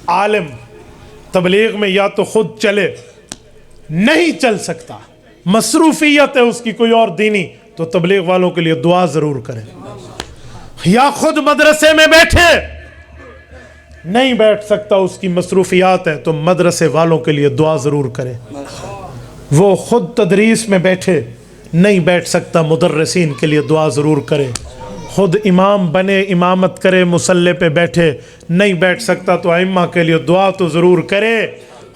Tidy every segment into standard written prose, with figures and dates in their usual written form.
عالم تبلیغ میں یا تو خود چلے، نہیں چل سکتا، مصروفیت ہے اس کی کوئی اور دینی، تو تبلیغ والوں کے لیے دعا ضرور کریں، یا خود مدرسے میں بیٹھے، نہیں بیٹھ سکتا اس کی مصروفیات ہیں تو مدرسے والوں کے لیے دعا ضرور کریں، وہ خود تدریس میں بیٹھے، نہیں بیٹھ سکتا مدرسین کے لیے دعا ضرور کرے، خود امام بنے امامت کرے مصلی پہ بیٹھے، نہیں بیٹھ سکتا تو ائمہ کے لیے دعا تو ضرور کرے،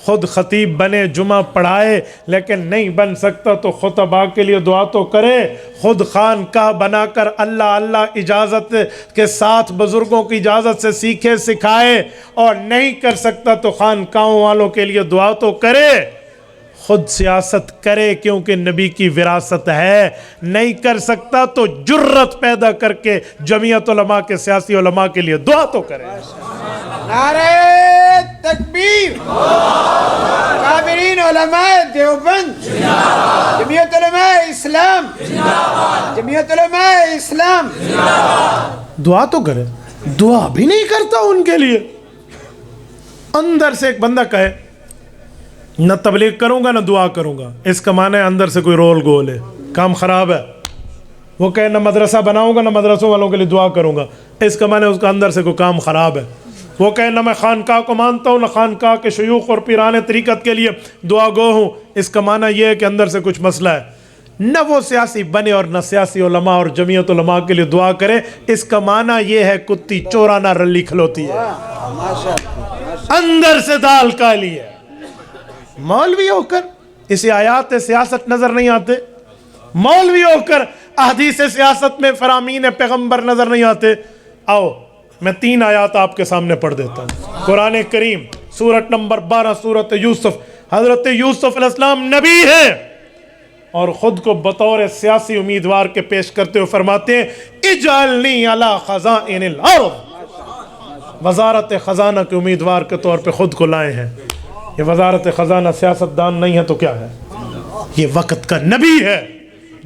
خود خطیب بنے جمعہ پڑھائے لیکن نہیں بن سکتا تو خطباء کے لیے دعا تو کرے، خود خانقاہ بنا کر اللہ اللہ اجازت کے ساتھ بزرگوں کی اجازت سے سیکھے سکھائے، اور نہیں کر سکتا تو خانقاہوں والوں کے لیے دعا تو کرے، خود سیاست کرے کیونکہ نبی کی وراثت ہے، نہیں کر سکتا تو جرت پیدا کر کے جمعیت علماء کے سیاسی علماء کے لیے دعا تو کرے۔ نعرہ تکبیر، کابرین علماء دیوبند، جمعیت علماء اسلام، جمعیت علماء اسلام، دعا تو کرے، دعا بھی نہیں کرتا ان کے لیے۔ اندر سے ایک بندہ کہے نہ تبلیغ کروں گا نہ دعا کروں گا، اس کا معنی ہے اندر سے کوئی رول گول ہے، کام خراب ہے۔ وہ کہے نہ مدرسہ بناؤں گا نہ مدرسوں والوں کے لیے دعا کروں گا، اس کا معنی ہے اس کا اندر سے کوئی کام خراب ہے۔ وہ کہے نہ میں خانقاہ کو مانتا ہوں نہ خانقاہ کے شیوخ اور پیران طریقت کے لیے دعا گو ہوں، اس کا معنی یہ ہے کہ اندر سے کچھ مسئلہ ہے۔ نہ وہ سیاسی بنے اور نہ سیاسی علماء اور جمعیت علماء کے لیے دعا کرے، اس کا معنی یہ ہے کتی چورانہ رلی کھلوتی ہے، اندر سے دال کالی ہے۔ مولوی ہو کر اسے آیات سیاست نظر نہیں آتے، مولوی ہو کر احادیث سیاست میں فرامین پیغمبر نظر نہیں آتے۔ آؤ میں 3 آیات آپ کے سامنے پڑھ دیتا ہوں۔ قرآن کریم سورت نمبر 12 سورت یوسف، حضرت یوسف علیہ السلام نبی ہیں اور خود کو بطور سیاسی امیدوار کے پیش کرتے ہوئے فرماتے ہیں اجعلنی علی خزائن الارض، وزارت خزانہ کے امیدوار کے طور پہ خود کو لائے ہیں۔ یہ وزارت خزانہ سیاست دان نہیں ہے تو کیا ہے؟ یہ وقت کا نبی ہے،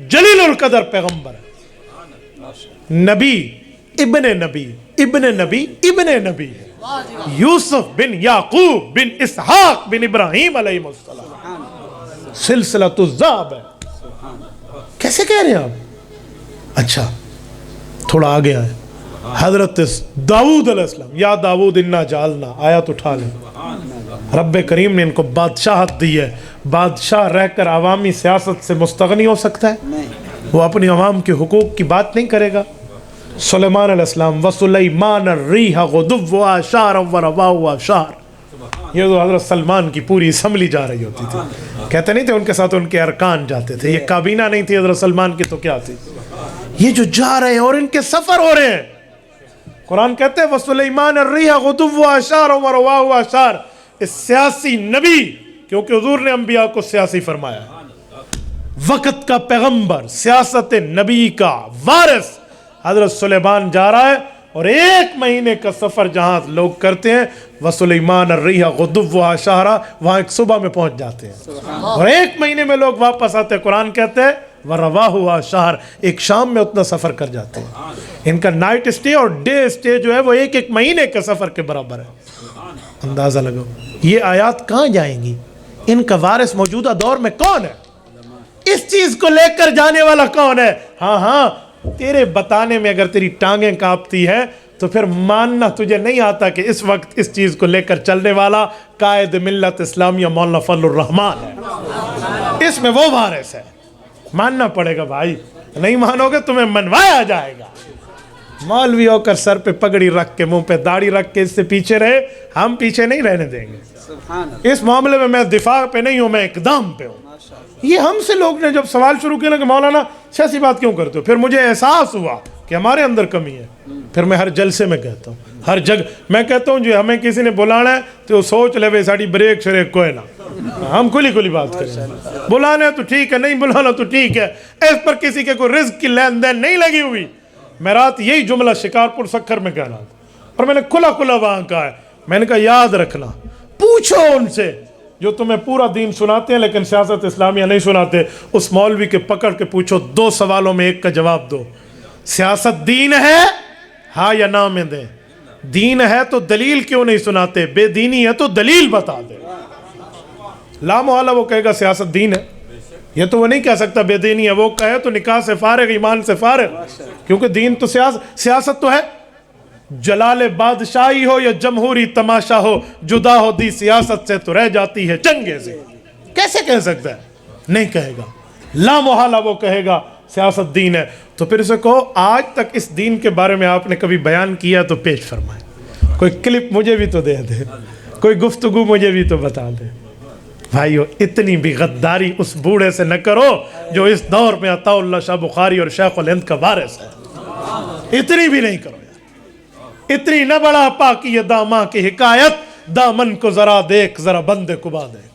جلیل القدر پیغمبر ہے، نبی ابن نبی ابن نبی ابن نبی ہے، یوسف بن یعقوب بن اسحاق بن ابراہیم علیہ السلام، سلسلۃ الذهب ہے۔ کیسے کہہ رہے ہیں آپ؟ اچھا تھوڑا آگے آئے، حضرت داؤد علیہ السلام، یا داؤد انا جعلنا، آیات اٹھا لیں، رب کریم نے ان کو بادشاہت دی ہے، بادشاہ رہ کر عوامی سیاست سے مستغنی ہو سکتا ہے؟ وہ اپنی عوام کے حقوق کی بات نہیں کرے گا؟ سلیمان علیہ السلام وَسُلَيْمَانَ الرِّيحَ غُدُوُّهَا شَهْرًا وَرَوَاهُهَا شَهْرًا، یہ تو حضرت سلمان کی پوری اسمبلی جا رہی ہوتی تھی، کہتے نہیں تھے ان کے ساتھ ان کے ارکان جاتے تھے، یہ کابینہ نہیں تھی حضرت سلمان کی تو کیا تھی؟ یہ جو جا رہے ہیں اور ان کے سفر ہو رہے ہیں، قرآن کہتے ہیں وَسُلَيْمَانَ الرِّيحَ غُدُوُّهَا شَهْرًا وَرَوَاهُهَا شَهْرًا، اس سیاسی نبی، کیونکہ حضور نے انبیاء کو سیاسی فرمایا ہے، وقت کا پیغمبر، سیاست نبی کا وارث حضرت سلیمان جا رہا ہے، اور 1 مہینے کا سفر جہاں لوگ کرتے ہیں وَسُلَيْمَانَ الرِّيحَ غُدُوُّهَا شَهْرًا، وہاں ایک صبح میں پہنچ جاتے ہیں، اور 1 مہینے میں لوگ واپس آتے ہیں۔ قرآن کہتے ہیں وَرَوَاهُهَا شَهْرًا، ایک شام میں اتنا سفر کر جاتے ہیں۔ ان کا نائٹ اسٹے اور ڈے اسٹے جو ہے وہ 1 مہینے کے سفر کے برابر ہے۔ اندازہ لگاؤ یہ آیات کہاں جائیں گی؟ ان کا وارث موجودہ دور میں کون ہے؟ اس چیز کو لے کر جانے والا کون ہے؟ ہاں ہاں تیرے بتانے میں اگر تیری ٹانگیں کانپتی ہے تو پھر ماننا تجھے نہیں آتا کہ اس وقت اس چیز کو لے کر چلنے والا قائد ملت اسلامیہ مولانا فضل الرحمان ہے، اس میں وہ وارث ہے، ماننا پڑے گا بھائی، نہیں مانو گے تمہیں منوایا جائے گا۔ مولوی ہو کر سر پہ پگڑی رکھ کے منہ پہ داڑھی رکھ کے اس سے پیچھے رہے، ہم پیچھے نہیں رہنے دیں گے۔ اس معاملے میں دفاع پہ نہیں ہوں، میں اقدام پہ ہوں۔ یہ ہم سے لوگ نے جب سوال شروع کیا نا کہ مولانا سیاسی بات کیوں کرتے ہو، پھر مجھے احساس ہوا کہ ہمارے اندر کمی ہے، پھر میں ہر جلسے میں کہتا ہوں، ہر جگہ میں کہتا ہوں جو ہمیں کسی نے بلانا ہے تو سوچ لے وے ساڑی بریک شریک کوئی نہ، ہم کھلی بات کریں، بلانا ہے تو ٹھیک ہے، نہیں بلانا تو ٹھیک ہے، اس پر کسی کے کوئی رزق کی لین دین نہیں لگی ہوئی۔ میں رات یہی جملہ شکارپور سکھر میں کہہ رہا تھا اور میں نے کھلا وہاں کہا ہے، میں نے کہا یاد رکھنا، پوچھو ان سے جو تمہیں پورا دین سناتے ہیں لیکن سیاست اسلامیہ نہیں سناتے، اس مولوی کے پکڑ کے پوچھو 2 سوالوں میں 1 کا جواب دو، سیاست دین ہے ہاں یا نہ میں دیں؟ دین ہے تو دلیل کیوں نہیں سناتے؟ بے دینی ہے تو دلیل بتا دے. لا محالہ وہ کہے گا سیاست دین ہے. یہ تو وہ نہیں کہہ سکتا بے دینی ہے. وہ کہے تو نکاح سے فارغ، ایمان سے فارغ، کیونکہ دین تو سیاست تو ہے. جلال بادشاہی ہو یا جمہوری تماشا ہو، جدا ہو دی سیاست سے تو رہ جاتی ہے چنگے سے. کیسے کہہ سکتا ہے؟ نہیں کہے گا. لا محالہ وہ کہے گا سیاست دین ہے. تو پھر اسے کہو آج تک اس دین کے بارے میں آپ نے کبھی بیان کیا تو پیش فرمائے. کوئی کلپ مجھے بھی تو دے دے، کوئی گفتگو مجھے بھی تو بتا دے. بھائیو اتنی بھی غداری اس بوڑھے سے نہ کرو جو اس دور میں عطا اللہ شاہ بخاری اور شیخ الہند کا وارث ہے. اتنی بھی نہیں کرو یار. اتنی نہ بڑا پاکی یہ داماں کی حکایت، دامن کو ذرا دیکھ ذرا بندے قبا دیکھ.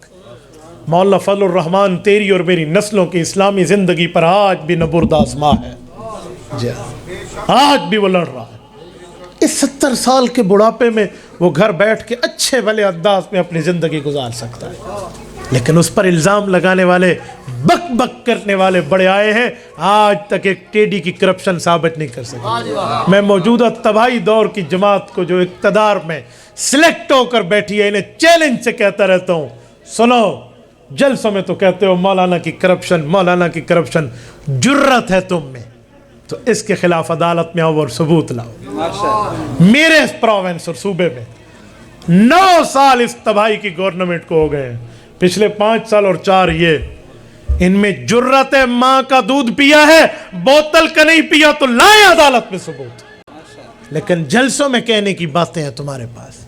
مولانا فضل الرحمان تیری اور میری نسلوں کی اسلامی زندگی پر آج بھی نبرد آزما ہے. جی آج بھی وہ لڑ رہا ہے. اس 70 سال کے بڑھاپے میں وہ گھر بیٹھ کے اچھے بھلے انداز میں اپنی زندگی گزار سکتا ہے، لیکن اس پر الزام لگانے والے، بک بک کرنے والے بڑے آئے ہیں، آج تک ایک ٹیڈی کی کرپشن ثابت نہیں کر سکے. میں موجودہ تباہی دور کی جماعت کو جو اقتدار میں سلیکٹ ہو کر بیٹھی ہے انہیں چیلنج سے کہتا رہتا ہوں، سنو جلسوں میں تو کہتے ہو مولانا کی کرپشن، مولانا کی کرپشن، جرت ہے تم میں تو اس کے خلاف عدالت میں آؤ اور ثبوت لاؤ. میرے اس پروونس اور صوبے میں 9 سال اس تباہی کی گورنمنٹ کو ہو گئے ہیں، پچھلے 5 سال اور 4 یہ. ان میں جرت ہے، ماں کا دودھ پیا ہے، بوتل کا نہیں پیا تو لائیں عدالت میں ثبوت. لیکن جلسوں میں کہنے کی باتیں ہیں تمہارے پاس،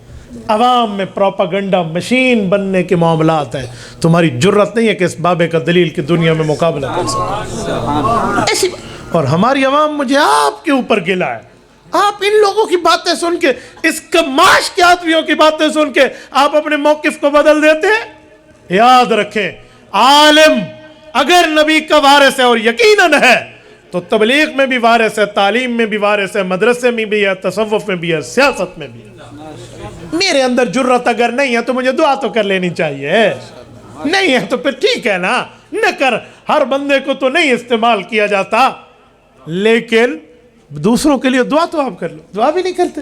عوام میں پروپاگنڈا مشین بننے کے معاملات ہیں. تمہاری جرت نہیں ہے کہ اس بابے کا دلیل کی دنیا میں مقابلہ کر سکتے. اور ہماری عوام مجھے آپ کے اوپر گلا ہے. آپ ان لوگوں کی باتیں سن کے، اس کماش کے آدمیوں کی باتیں سن کے آپ اپنے موقف کو بدل دیتے ہیں. یاد رکھیں، عالم اگر نبی کا وارث ہے اور یقیناً ہے تو تبلیغ میں بھی وارث ہے، تعلیم میں بھی وارث ہے، مدرسے میں بھی ہے، تصوف میں بھی ہے، سیاست میں بھی ہے. میرے اندر جرت اگر نہیں ہے تو مجھے دعا تو کر لینی چاہیے. نہیں ہے تو پھر ٹھیک ہے نا، نہ کر. ہر بندے کو تو نہیں استعمال کیا جاتا، لیکن دوسروں کے لیے دعا تو آپ کر لو. دعا بھی نہیں کرتے.